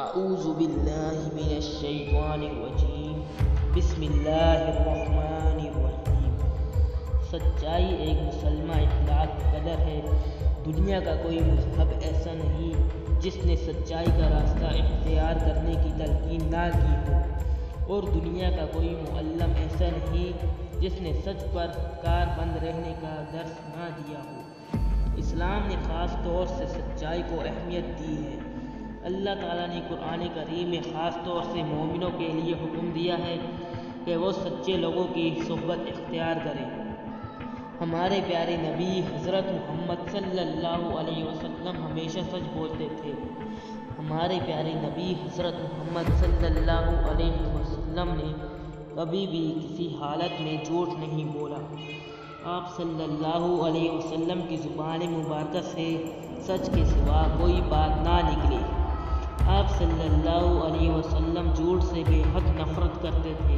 اعوذ باللہ من الشیطان الرجیم بسم اللہ الرحمن الرحیم۔ سچائی ایک مسلمہ اخلاق قدر ہے۔ دنیا کا کوئی مذہب ایسا نہیں جس نے سچائی کا راستہ اختیار کرنے کی تلقین نہ کی ہو، اور دنیا کا کوئی معلم ایسا نہیں جس نے سچ پر کار بند رہنے کا درس نہ دیا ہو۔ اسلام نے خاص طور سے سچائی کو اہمیت دی ہے۔ اللہ تعالیٰ نے قرآن کریم میں خاص طور سے مومنوں کے لیے حکم دیا ہے کہ وہ سچے لوگوں کی صحبت اختیار کریں۔ ہمارے پیارے نبی حضرت محمد صلی اللہ علیہ وسلم ہمیشہ سچ بولتے تھے۔ ہمارے پیارے نبی حضرت محمد صلی اللہ علیہ وسلم نے کبھی بھی کسی حالت میں جھوٹ نہیں بولا۔ آپ صلی اللہ علیہ وسلم کی زبان مبارکہ سے سچ کے سوا کوئی بات نہ نکلی۔ آپ صلی اللہ علیہ وسلم جھوٹ سے بے حد نفرت کرتے تھے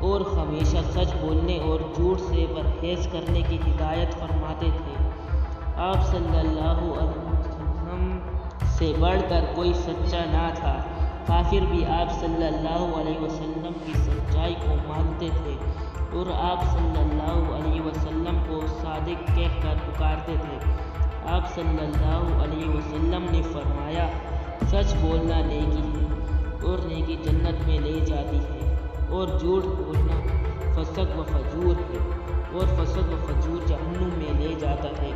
اور ہمیشہ سچ بولنے اور جھوٹ سے پرہیز کرنے کی ہدایت فرماتے تھے۔ آپ صلی اللہ علیہ وسلم سے بڑھ کر کوئی سچا نہ تھا۔ کافر بھی آپ صلی اللہ علیہ وسلم کی سچائی کو مانتے تھے اور آپ صلی اللہ علیہ وسلم کو صادق کہہ کر پکارتے تھے۔ آپ صلی اللہ علیہ وسلم نے فرمایا، سچ بولنا نیکی ہے اور نیکی جنت میں لے جاتی ہے، اور جھوٹ بولنا فسق و فجور ہے اور فسق و فجور جہنم میں لے جاتا ہے۔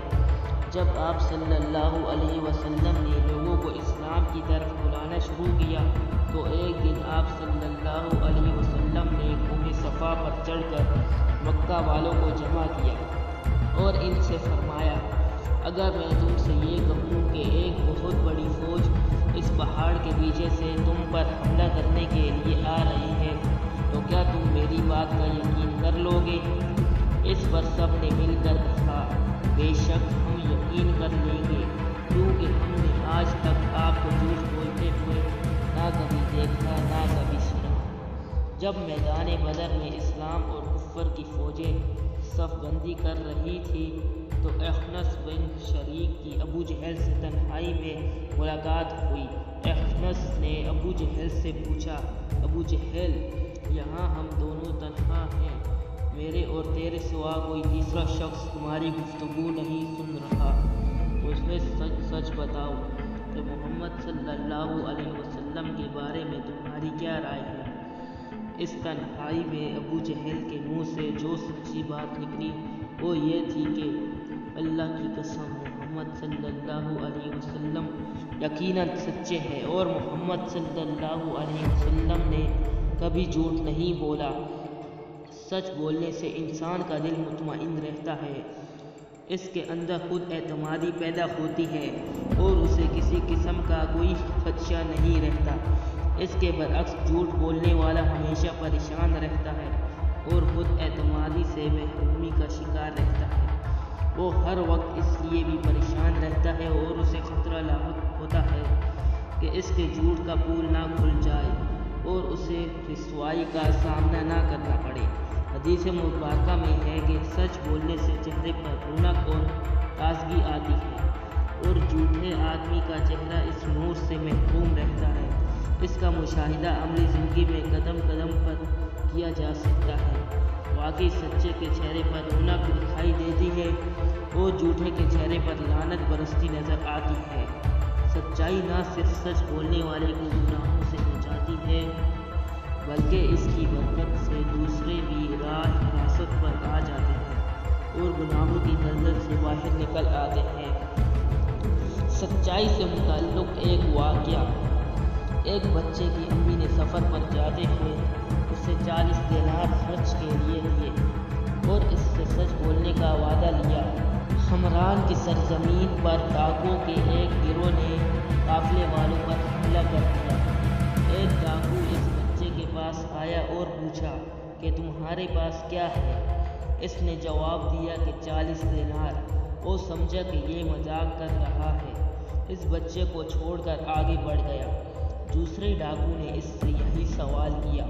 جب آپ صلی اللہ علیہ وسلم نے لوگوں کو اسلام کی طرف بلانا شروع کیا تو ایک دن آپ صلی اللہ علیہ وسلم نے کوہ صفا پر چڑھ کر مکہ والوں کو جمع کیا اور ان سے فرمایا، اگر میں تم سے یہ کہوں کہ ایک بہت بڑی فوج اس پہاڑ کے پیچھے سے تم پر حملہ کرنے کے لیے آ رہی ہے تو کیا تم میری بات کا یقین کر لو گے؟ اس پر سب نے مل کر کہا، بے شک ہم یقین کر لیں گے، کیونکہ ہم نے آج تک آپ کو جھوٹ بولتے ہوئے نہ کبھی دیکھا نہ کبھی سنا۔ جب میدان بدر میں اسلام اور کفر کی فوجیں صف بندی کر رہی تھی تو اخنس بن شریک کی ابو جہل سے تنہائی میں ملاقات ہوئی۔ اخنس نے ابو جہل سے پوچھا، ابو جہل، یہاں ہم دونوں تنہا ہیں، میرے اور تیرے سوا کوئی تیسرا شخص تمہاری گفتگو نہیں سن رہا، مجھے سچ بتاؤ کہ محمد صلی اللہ علیہ وسلم کے بارے میں تمہاری کیا رائے ہے؟ اس تنہائی میں ابو جہل کے منہ سے جو سچی بات نکلی وہ یہ تھی کہ اللہ کی قسم، محمد صلی اللہ علیہ وسلم یقیناً سچے ہیں اور محمد صلی اللہ علیہ وسلم نے کبھی جھوٹ نہیں بولا۔ سچ بولنے سے انسان کا دل مطمئن رہتا ہے، اس کے اندر خود اعتمادی پیدا ہوتی ہے اور اسے کسی قسم کا کوئی خدشہ نہیں رہتا۔ اس کے برعکس جھوٹ بولنے والا ہمیشہ پریشان رہتا ہے اور خود اعتمادی سے محرومی کا شکار رہتا ہے۔ وہ ہر وقت اس لیے بھی پریشان رہتا ہے اور اسے خطرہ لاحق ہوتا ہے کہ اس کے جھوٹ کا پول نہ کھل جائے اور اسے رسوائی کا سامنا نہ کرنا پڑے۔ حدیث مبارکہ میں ہے کہ سچ بولنے سے چہرے پر رونق اور تازگی آتی ہے اور جھوٹے آدمی کا چہرہ اس نور سے محروم رہتا ہے۔ اس کا مشاہدہ عملی زندگی میں قدم قدم پر کیا جا سکتا ہے۔ واقعی سچے کے چہرے پر رونق دکھائی دیتی ہے اور جھوٹے کے چہرے پر لعنت برستی نظر آتی ہے۔ سچائی نہ صرف سچ بولنے والے کو گناہوں سے بچاتی ہے بلکہ اس کی برکت سے دوسرے بھی راہ راست پر آ جاتے ہیں اور گناہوں کی دلدل سے باہر نکل آتے ہیں۔ سچائی سے متعلق ایک واقعہ۔ ایک بچے کی امی نے سفر پر جاتے ہوئے اسے 40 دینار خرچ کے لیے دیے اور اس سے سچ بولنے کا وعدہ لیا۔ حمران کی سرزمین پر ڈاکوؤں کے ایک گروہ نے قافلے والوں پر حملہ کر دیا۔ ایک ڈاکو اس بچے کے پاس آیا اور پوچھا کہ تمہارے پاس کیا ہے؟ اس نے جواب دیا کہ 40 دینار۔ وہ سمجھا کہ یہ مذاق کر رہا ہے، اس بچے کو چھوڑ کر آگے بڑھ گیا۔ دوسرے ڈاکو نے اس سے یہی سوال کیا،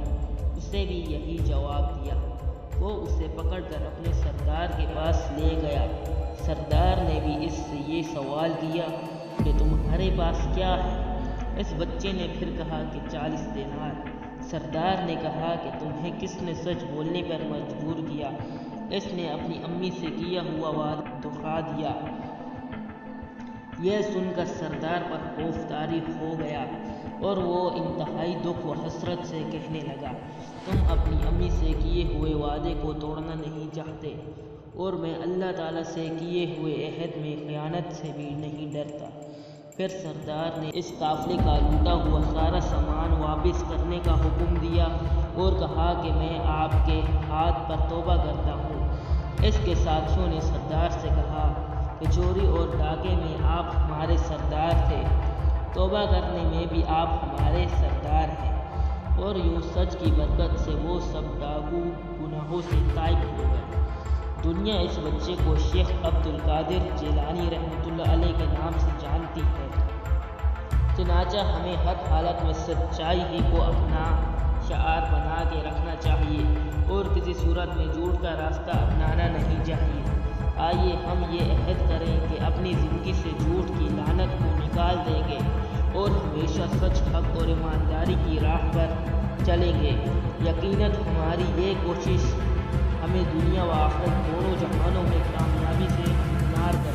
اسے بھی یہی جواب دیا۔ وہ اسے پکڑ کر اپنے سردار کے پاس لے گیا۔ سردار نے بھی اس سے یہ سوال کیا کہ تمہارے پاس کیا ہے؟ اس بچے نے پھر کہا کہ 40 دینار۔ سردار نے کہا کہ تمہیں کس نے سچ بولنے پر مجبور کیا؟ اس نے اپنی امی سے کیا ہوا وعدہ دہرا دیا۔ یہ سن کر سردار پر خوف طاری ہو گیا اور وہ انتہائی دکھ و حسرت سے کہنے لگا، تم اپنی امی سے کیے ہوئے وعدے کو توڑنا نہیں چاہتے اور میں اللہ تعالیٰ سے کیے ہوئے عہد میں خیانت سے بھی نہیں ڈرتا۔ پھر سردار نے اس قافلے کا لوٹا ہوا سارا سامان واپس کرنے کا حکم دیا اور کہا کہ میں آپ کے ہاتھ پر توبہ کرتا ہوں۔ اس کے ساتھیوں نے سردار سے کہا کہ چوری اور ڈاکے میں آپ ہمارے سردار تھے، توبہ کرنے میں بھی آپ ہمارے سردار ہیں، اور یوں سچ کی برکت سے وہ سب ڈاکو گناہوں سے تائب ہو گئے۔ دنیا اس بچے کو شیخ عبد القادر جیلانی رحمۃ اللہ علیہ کے نام سے جانتی ہے۔ چنانچہ ہمیں ہر حالت میں سچائی ہی کو اپنا شعار بنا کے رکھنا چاہیے اور کسی صورت میں جھوٹ کا راستہ اپنانا نہیں چاہیے۔ آئیے ہم یہ عہد کریں کہ اپنی زندگی سے جھوٹ کی لعنت کو نکال دیں گے اور ہمیشہ سچ، حق اور ایمانداری کی راہ پر چلیں گے۔ یقیناً ہماری یہ کوشش ہمیں دنیا و آخرت دونوں جہانوں میں کامیابی سے ہمکنار کرے۔